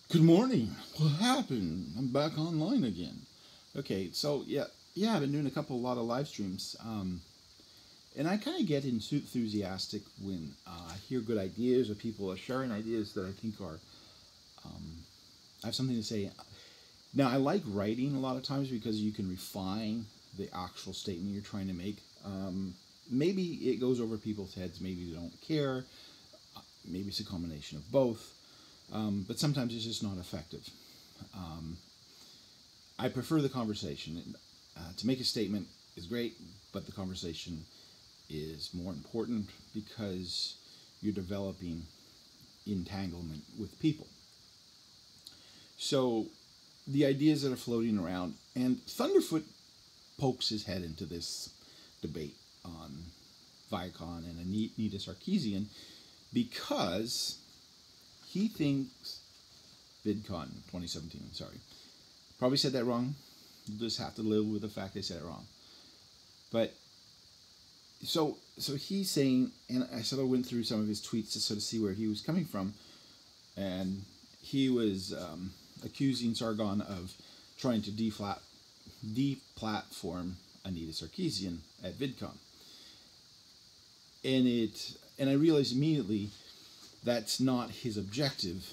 Good morning. What happened? I'm back online again. Okay, so yeah, I've been doing a lot of live streams, and I kind of get enthusiastic when I hear good ideas or people are sharing ideas that I think are I have something to say. Now, I like writing a lot of times because you can refine the actual statement you're trying to make. Maybe it goes over people's heads. Maybe they don't care. Maybe it's a combination of both. But sometimes it's just not effective. Um, I prefer the conversation. To make a statement is great, but the conversation is more important because you're developing entanglement with people. So the ideas that are floating around, and Thunderfoot pokes his head into this debate on Viacon and Anita Sarkeesian because he thinks VidCon 2017. Sorry, probably said that wrong. You just have to live with the fact they said it wrong. But so he's saying, and I sort of went through some of his tweets to sort of see where he was coming from, and he was accusing Sargon of trying to deplatform Anita Sarkeesian at VidCon, and I realized immediately that's not his objective.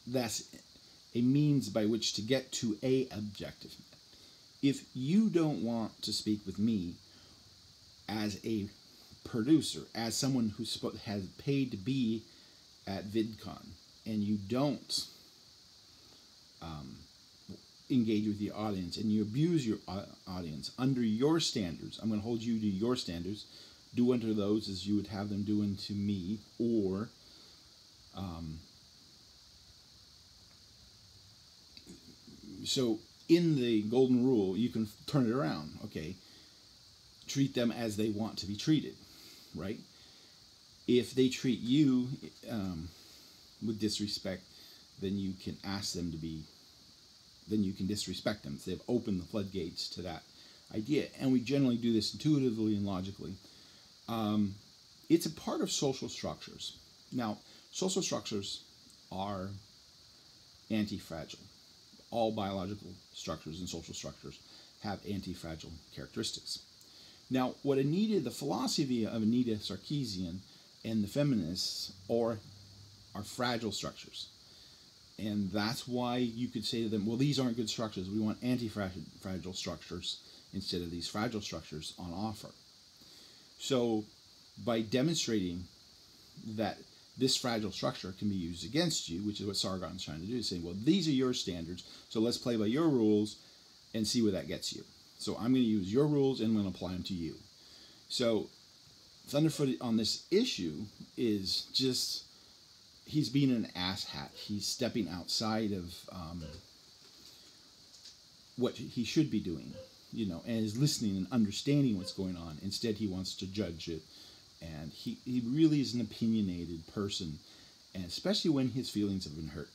That's a means by which to get to a objective. If you don't want to speak with me as a producer, as someone who has paid to be at VidCon, and you don't um, engage with the audience and you abuse your audience under your standards, I'm going to hold you to your standards. Do unto those as you would have them do unto me, or um, so in the golden rule, you can turn it around. Okay, treat them as they want to be treated, right? If they treat you with disrespect, then you can ask them to be. Then you can disrespect them. So they've opened the floodgates to that idea, and we generally do this intuitively and logically. It's a part of social structures. Now, social structures are anti-fragile. All biological structures and social structures have anti-fragile characteristics. Now, the philosophy of Anita Sarkeesian and the feminists are fragile structures. And that's why you could say to them, well, these aren't good structures. We want anti-fragile structures instead of these fragile structures on offer. So by demonstrating that this fragile structure can be used against you, which is what Sargon's trying to do, is saying, well, these are your standards, so let's play by your rules and see where that gets you. So I'm going to use your rules and I'm going to apply them to you. So Thunderfoot on this issue is just, he's being an asshat. He's stepping outside of what he should be doing, and is listening and understanding what's going on. Instead, he wants to judge it. And he really is an opinionated person, and especially when his feelings have been hurt.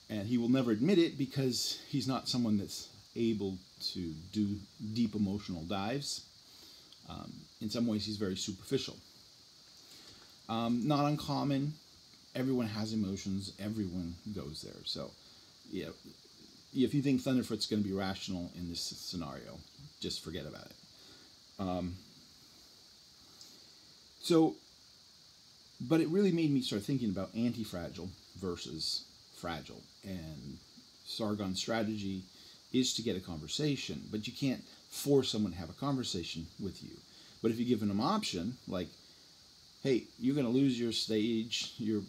And he will never admit it because he's not someone that's able to do deep emotional dives. In some ways, he's very superficial. Not uncommon. Everyone has emotions. Everyone goes there. So, yeah, if you think Thunderfoot's going to be rational in this scenario, just forget about it. But it really made me start thinking about anti-fragile versus fragile. And Sargon's strategy is to get a conversation, but you can't force someone to have a conversation with you. But if you give them an option, like, hey, you're going to lose your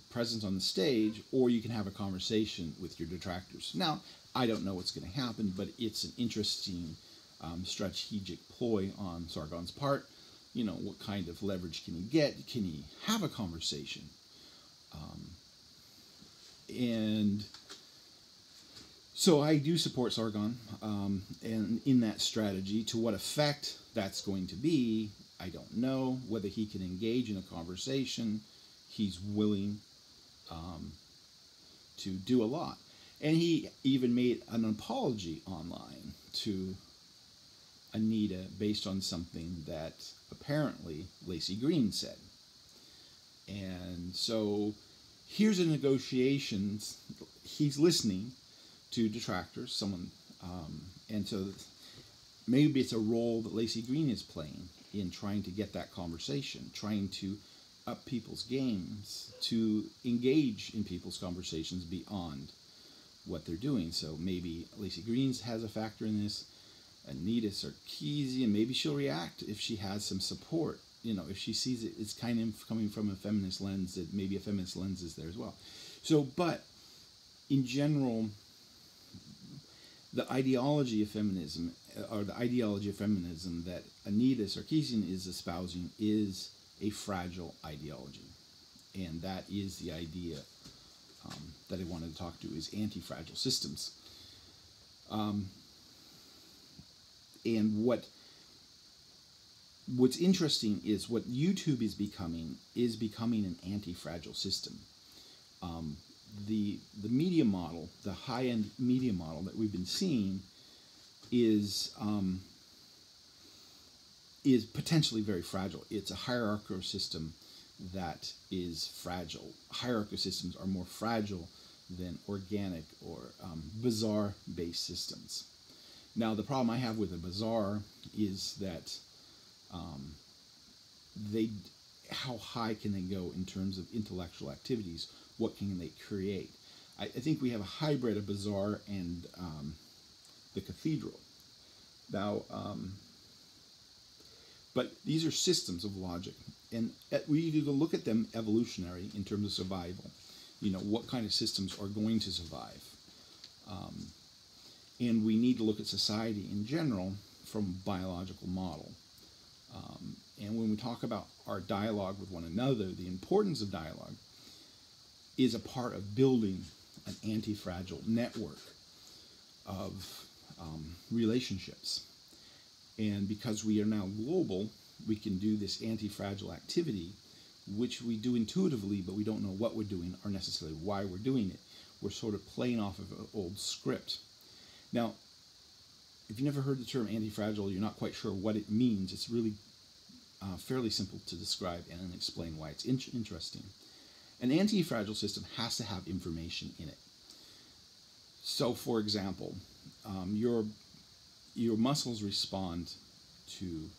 presence on the stage, or you can have a conversation with your detractors. Now, I don't know what's going to happen, but it's an interesting strategic ploy on Sargon's part. What kind of leverage can he get? Can he have a conversation? And so I do support Sargon, and in that strategy. To what effect that's going to be, I don't know. Whether he can engage in a conversation, he's willing to do a lot. And he even made an apology online to Anita based on something that apparently Laci Green said. And so here's a negotiations he's listening to detractors, and so maybe it's a role that Laci Green is playing in trying to get that conversation, trying to up people's games, to engage in people's conversations beyond what they're doing. So maybe Laci Green has a factor in this, Anita Sarkeesian, maybe she'll react if she has some support. If she sees it's kind of coming from a feminist lens, that maybe a feminist lens is there as well. So, but in general, the ideology of feminism, that Anita Sarkeesian is espousing, is a fragile ideology. And that is the idea that I wanted to talk to, is anti-fragile systems. And what's interesting is what YouTube is becoming an anti-fragile system. The media model, the high-end media model that we've been seeing, is potentially very fragile. It's a hierarchical system that is fragile. Hierarchical systems are more fragile than organic or bazaar-based systems. Now, the problem I have with a bazaar is that how high can they go in terms of intellectual activities? What can they create? I think we have a hybrid of bazaar and the cathedral. Now, but these are systems of logic, and we need to look at them evolutionary in terms of survival. What kind of systems are going to survive? And we need to look at society in general from a biological model. And when we talk about our dialogue with one another, the importance of dialogue is a part of building an anti-fragile network of relationships. And because we are now global, we can do this anti-fragile activity, which we do intuitively, but we don't know what we're doing or necessarily why we're doing it. We're sort of playing off of an old script. Now, if you've never heard the term anti-fragile, you're not quite sure what it means. It's really fairly simple to describe and explain why it's interesting. An anti-fragile system has to have information in it. So, for example, your muscles respond to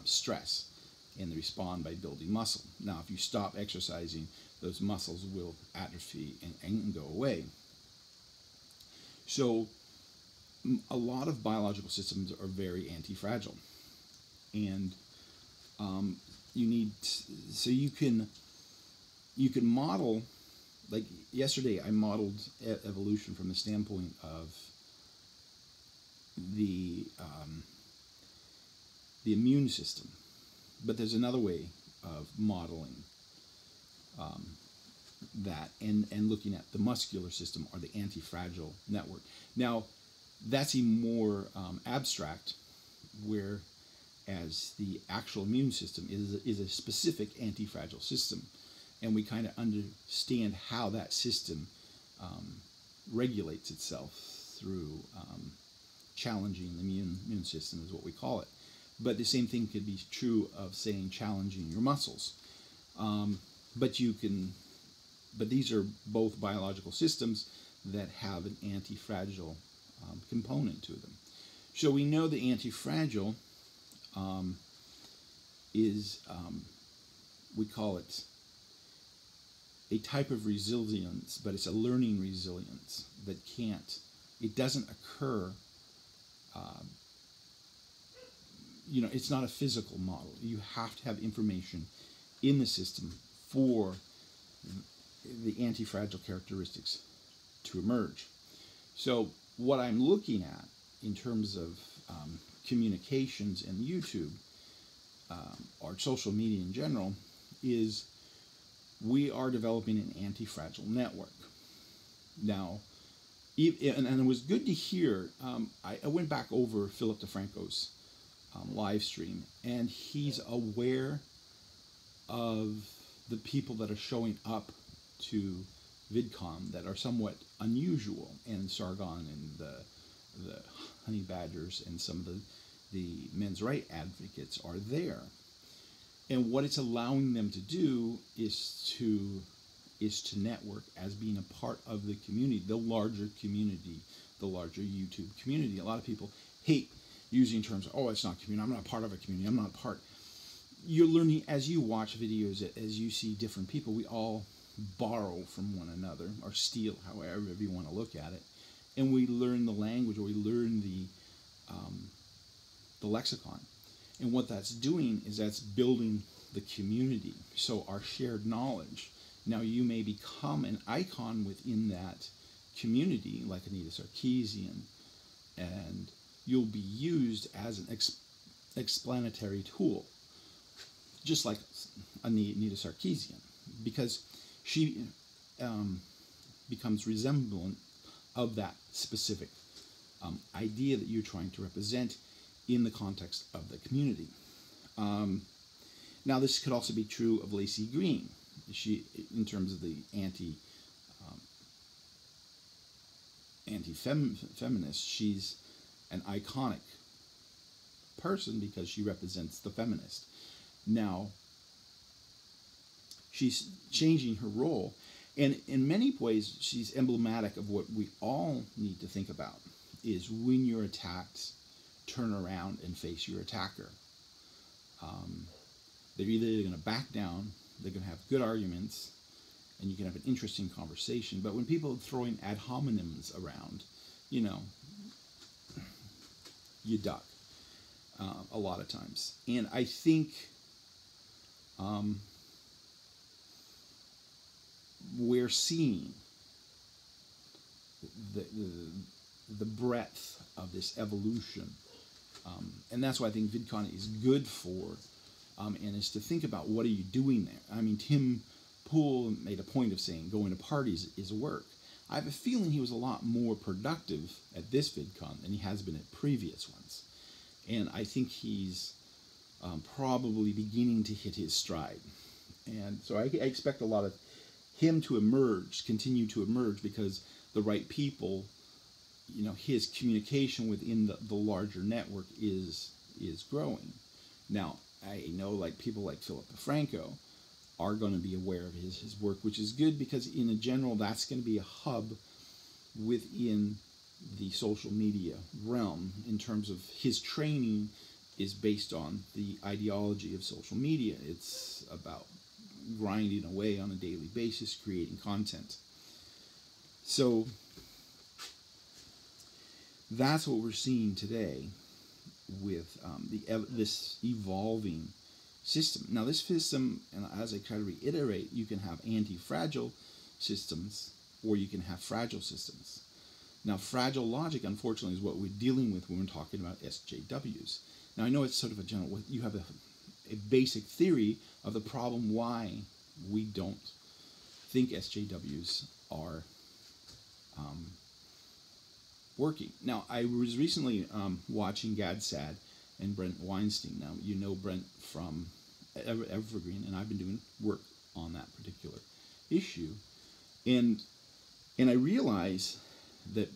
stress, and they respond by building muscle. Now, if you stop exercising, those muscles will atrophy and go away. So, a lot of biological systems are very anti-fragile, and you can model, like yesterday I modeled evolution from the standpoint of the immune system, but there's another way of modeling that and looking at the muscular system or the anti-fragile network. Now, that's even more abstract, whereas the actual immune system is a specific anti-fragile system, and we kind of understand how that system regulates itself through challenging the immune system, is what we call it. But the same thing could be true of saying challenging your muscles. But these are both biological systems that have an anti-fragile component to them. So we know the anti-fragile is, we call it a type of resilience, but it's a learning resilience that it doesn't occur, it's not a physical model. You have to have information in the system for the anti-fragile characteristics to emerge. So what I'm looking at in terms of communications and YouTube, or social media in general, is we are developing an anti-fragile network. Now, and it was good to hear, I went back over Philip DeFranco's live stream, and he's aware of the people that are showing up to VidCon that are somewhat unusual, and Sargon and the honey badgers and some of the men's right advocates are there. And what it's allowing them to do is to is to network as being a part of the community, the larger YouTube community. A lot of people hate using terms, oh, it's not community, I'm not part of a community, I'm not part. You're learning as you watch videos, as you see different people, we all borrow from one another, or steal, however you want to look at it, and we learn the language, or we learn the lexicon. And what that's doing is that's building the community. So our shared knowledge. Now you may become an icon within that community, like Anita Sarkeesian, and you'll be used as an explanatory tool, just like Anita Sarkeesian, because she becomes resemblant of that specific idea that you're trying to represent in the context of the community. Now, this could also be true of Laci Green. She, in terms of the anti-feminist, she's an iconic person because she represents the feminist. Now, she's changing her role, and in many ways, she's emblematic of what we all need to think about, is when you're attacked, turn around and face your attacker. They're either going to back down, they're going to have good arguments, and you can have an interesting conversation. But when people are throwing ad hominems around, you know, you duck a lot of times. And I think we're seeing the breadth of this evolution. And that's why I think VidCon is good for, and is to think about, what are you doing there? I mean, Tim Poole made a point of saying going to parties is work. I have a feeling he was a lot more productive at this VidCon than he has been at previous ones. And I think he's probably beginning to hit his stride. And so I expect a lot of him to emerge, continue to emerge, because the right people, you know, his communication within the larger network is growing. Now, I know, like, people like Philip DeFranco are going to be aware of his work, which is good, because in a general, that's going to be a hub within the social media realm, in terms of his training is based on the ideology of social media. It's about grinding away on a daily basis, creating content. So that's what we're seeing today with this evolving system. Now, this system, and as I try to reiterate, you can have anti-fragile systems, or you can have fragile systems. Now, fragile logic, unfortunately, is what we're dealing with when we're talking about SJWs. Now, I know it's sort of a general, you have a basic theory of the problem why we don't think SJWs are working. Now, I was recently watching Gad Saad and Brent Weinstein. Now, you know Brent from Evergreen, and I've been doing work on that particular issue. And I realize that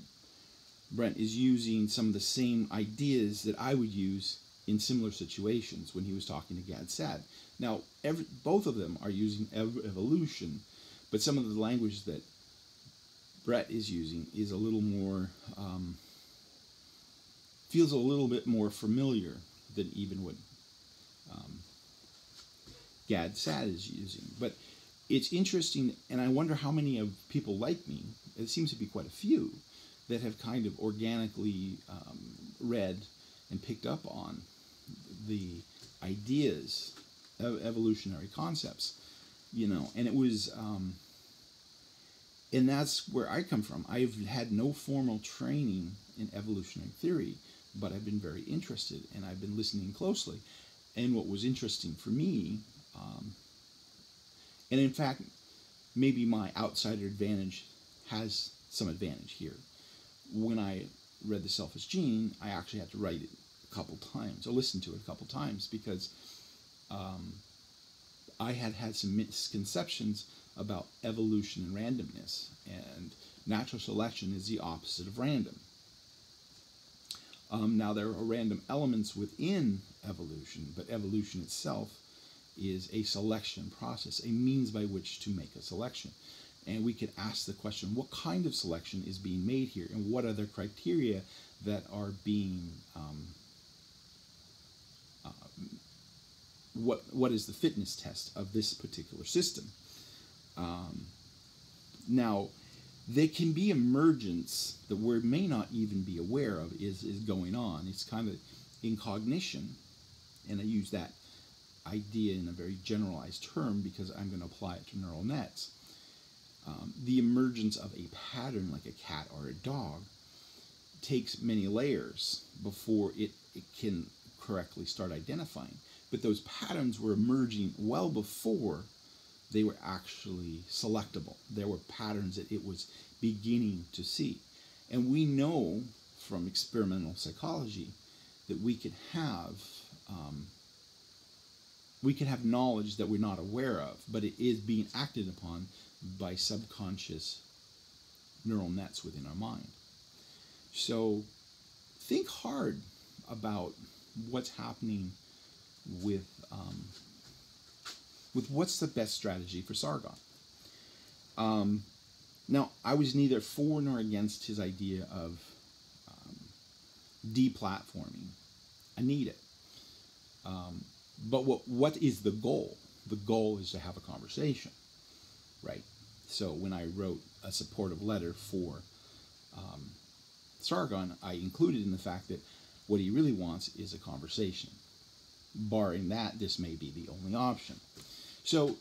Brent is using some of the same ideas that I would use in similar situations when he was talking to Gad Saad. Now, both of them are using evolution, but some of the language that Brett is using is a little more, feels a little bit more familiar than even what Gad Saad is using. But it's interesting, and I wonder how many of people like me, it seems to be quite a few, that have kind of organically read and picked up on the ideas of evolutionary concepts, you know. And it was, and that's where I come from. I've had no formal training in evolutionary theory, but I've been very interested, and I've been listening closely. And what was interesting for me, and in fact, maybe my outsider advantage has some advantage here. When I read The Selfish Gene, I actually had to write it a couple times, or listen to it a couple times, because I had some misconceptions about evolution and randomness, and natural selection is the opposite of random. Now, there are random elements within evolution, but evolution itself is a selection process, a means by which to make a selection. And we could ask the question, what kind of selection is being made here, and what are the criteria that are being what is the fitness test of this particular system? Now, there can be emergence that we may not even be aware of is going on. It's kind of incognition, and I use that idea in a very generalized term because I'm going to apply it to neural nets. The emergence of a pattern like a cat or a dog takes many layers before it can correctly start identifying. But those patterns were emerging well before they were actually selectable. There were patterns that it was beginning to see. And we know from experimental psychology that we can have knowledge that we're not aware of, but it is being acted upon by subconscious neural nets within our mind. So think hard about what's happening with what's the best strategy for Sargon. Now, I was neither for nor against his idea of deplatforming. I need it. But what is the goal? The goal is to have a conversation, right? So when I wrote a supportive letter for Sargon, I included in the fact that what he really wants is a conversation. Barring that, this may be the only option. So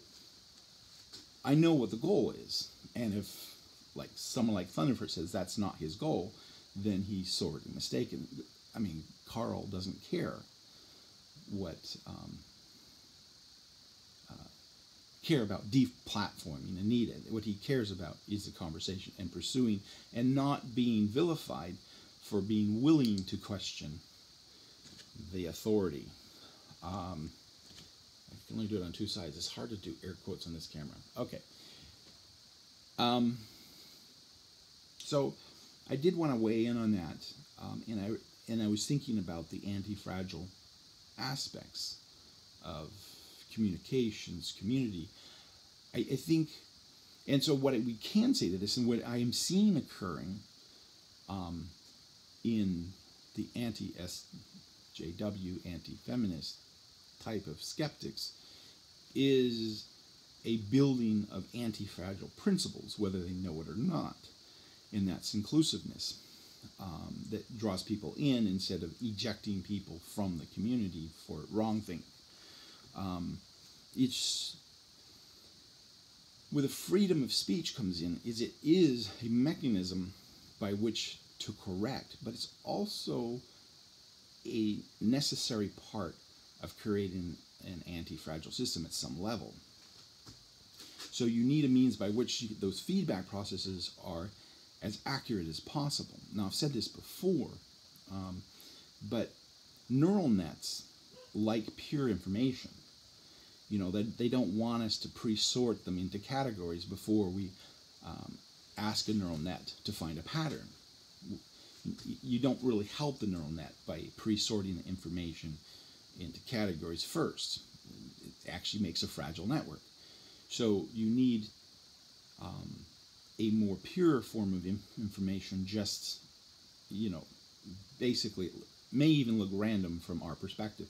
I know what the goal is, and if like someone like Thunderfoot says that's not his goal, then he's sorely mistaken. I mean, Carl doesn't care care about deplatforming Anita. What he cares about is the conversation and pursuing and not being vilified for being willing to question the authority. I can only do it on two sides. It's hard to do air quotes on this camera. Okay. So I did want to weigh in on that, and I was thinking about the anti-fragile aspects of communications, community. I think, and so what we can say to this, and what I am seeing occurring in the anti-SJW, anti-feminist type of skeptics, is a building of anti-fragile principles, whether they know it or not, and that's inclusiveness. That draws people in instead of ejecting people from the community for wrong thing. It's where the freedom of speech comes in, is it is a mechanism by which to correct, but it's also a necessary part of creating an anti-fragile system at some level. So you need a means by which those feedback processes are as accurate as possible. Now, I've said this before, but neural nets like pure information. You know, that they don't want us to pre-sort them into categories before we ask a neural net to find a pattern. You don't really help the neural net by pre-sorting the information into categories first. It actually makes a fragile network. So you need a more pure form of information, just, you know, basically may even look random from our perspective,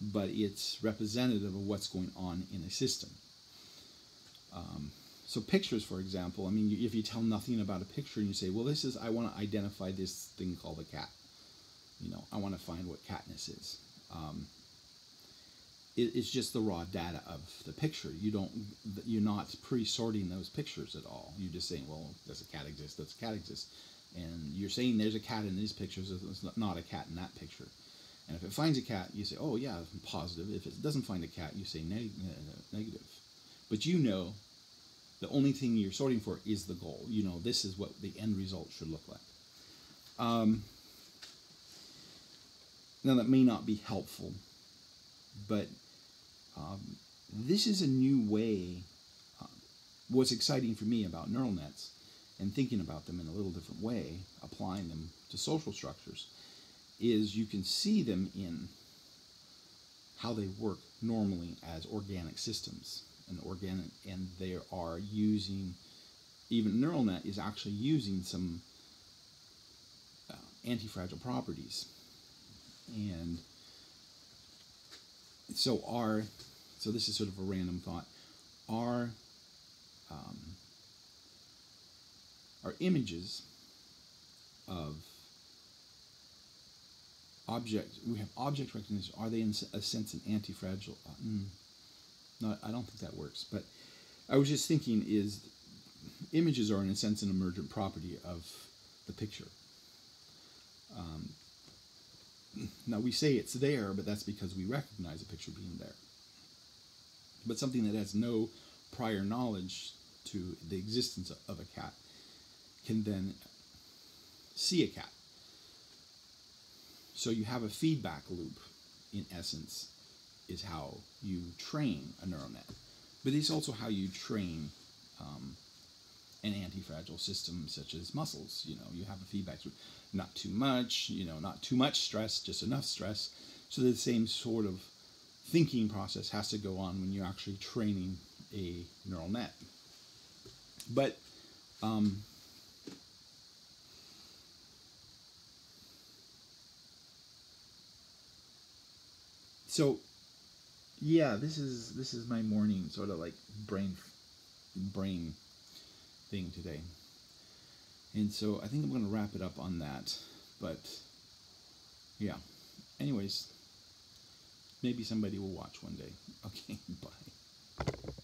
but it's representative of what's going on in a system. So pictures, for example, I mean, if you tell nothing about a picture and you say, well, this is, I want to identify this thing called a cat. You know, I want to find what catness is. It's just the raw data of the picture. You're not pre-sorting those pictures at all. You're just saying, well, does a cat exist? Does a cat exist? And you're saying there's a cat in these pictures. There's not a cat in that picture. And if it finds a cat, you say, oh yeah, I'm positive. If it doesn't find a cat, you say negative. But you know, the only thing you're sorting for is the goal. You know, this is what the end result should look like. Now that may not be helpful, but this is a new way. What's exciting for me about neural nets and thinking about them in a little different way, applying them to social structures, is you can see them in how they work normally as organic systems. And they are using, even neural net is actually using some antifragile properties. And so this is sort of a random thought, our images of we have object recognition, are they in a sense an antifragile? No, I don't think that works, but I was just thinking images are in a sense an emergent property of the picture. Now we say it's there, but that's because we recognize a picture being there. But something that has no prior knowledge to the existence of a cat can then see a cat. So you have a feedback loop, in essence, is how you train a neural net. But it's also how you train an antifragile system such as muscles. You have a feedback loop. Not too much, not too much stress, just enough stress. So the same sort of thinking process has to go on when you're actually training a neural net. But so yeah, this is my morning sort of like brain thing today. And so I think I'm going to wrap it up on that. But yeah, anyways, maybe somebody will watch one day. Okay, bye.